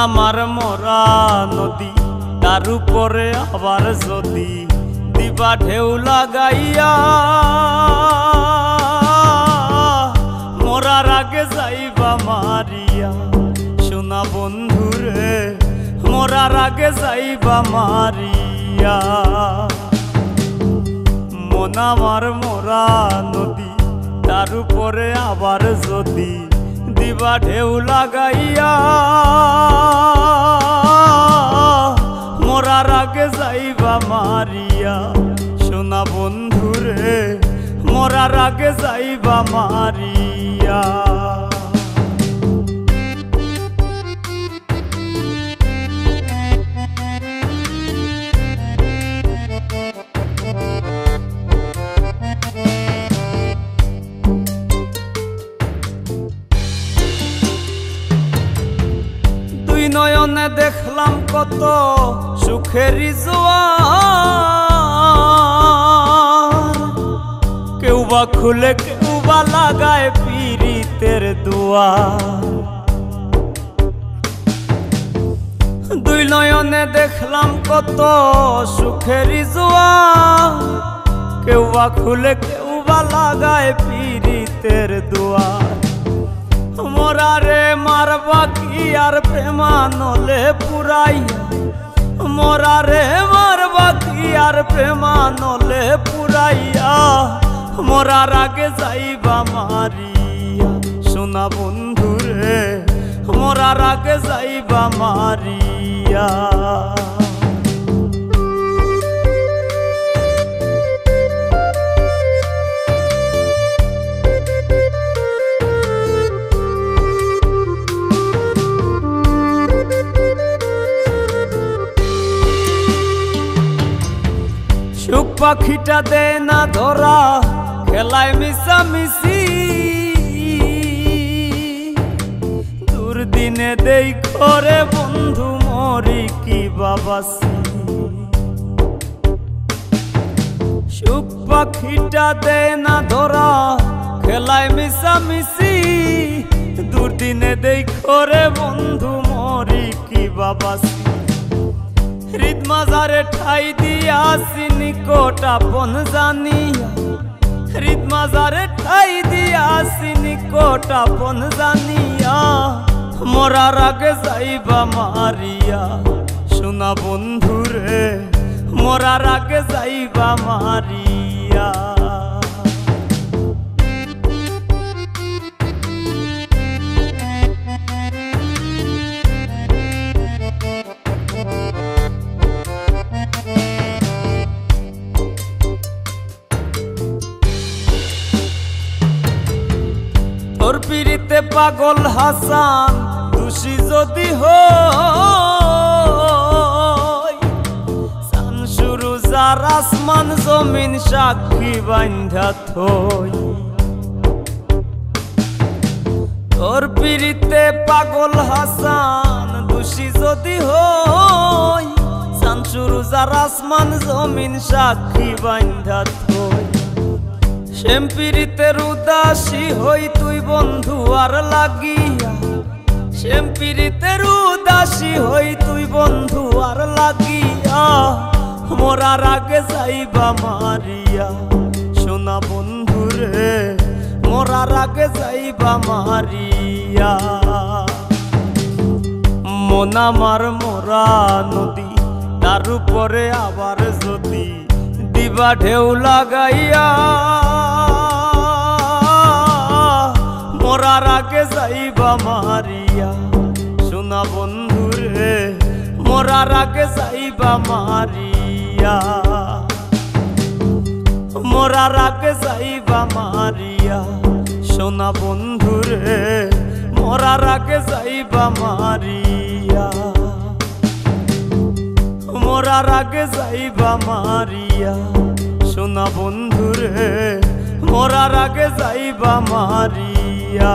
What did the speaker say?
আমার মরা নদী, তার উপরে আবার যদি দিবা ঢেউ লাগাইয়া, মরার আগে যাইবা মারিয়া। সোনা বন্ধুরে মরার আগে যাইবা মারিয়া। মন আমার মরা নদী, তার উপরে আবার যদি দিবা ঢেউ লাগাইয়া, মরার আগে যাইবা মারিয়া। সোনা বন্ধুরে মরার আগে যাইবা মারিয়া। নয়নে দেখলাম কত সুখের জোয়ার, কেউ বা খুলে কেউ বা লাগায় পীড়িতের দুয়ার। দুই নয়নে দেখলাম কত সুখের জোয়ার, কেউ বা খুলে কেউ বা লাগায় পীড়িতের দুয়ার। মরারে মারবা কি আর প্রেমানলে পুরাইয়া, মরারে মারবা কি আর প্রেমানলে পুরাইয়া। মরার আগে যাইবা মারিয়া। সোনা বন্ধুরে মরার আগে যাইবা মারিয়া। সুখ পাখিটা দে না ধরা, খেলায় মিশামিশি, দুর্দিনে দেই করে বন্ধু মরি কি বাবাসি। সুখ পাখিটা দে না ধরা, খেলায় মিশামিশি, দুর্দিনে দেই করে বন্ধু মরি কি বাবাসি। হৃদ মাজারে ঠাই দিয়াছি নিকট আপন জানিয়া, হৃদ মাজারে ঠাই দিয়াছি নিকট আপন জানিয়া। মরার আগে যাইবা মারিয়া। সোনা বন্ধুরে মরার আগে যাইবা মারিয়া। তোর পিড়িতে পাগল হাসান দোষী যদি হই, শামসুরু যার আসমান জমিন সাক্ষী বান্ধা থই। তোর পিড়িতে পাগল হাসান দোষী যদি হই, শামসুরু যার আসমান জমিন সাক্ষী বান্ধা থই। শ্যামপিরিতের উদাসী হই তুই বন্ধু আর লাগিয়া, শ্যামপিরিতের উদাসী হই তুই বন্ধু আর লাগিয়া। মরার আগে যাইবা মারিয়া। সোনা বন্ধুরে মরার আগে যাইবা মারিয়া। মন আমার মরা নদী, তার উপরে আবার যদি দিবা ঢেউ লাগাইয়া, মরার আগে যাইবা মারিয়া। সোনা বন্ধুরে মরার আগে যাইবা মারিয়া। মরার আগে যাইবা মারিয়া। সোনা বন্ধুরে মরার আগে যাইবা মারিয়া। মরার আগে যাইবা মারিয়া। সোনা বন্ধুরে মরার আগে যাইবা মারিয়া।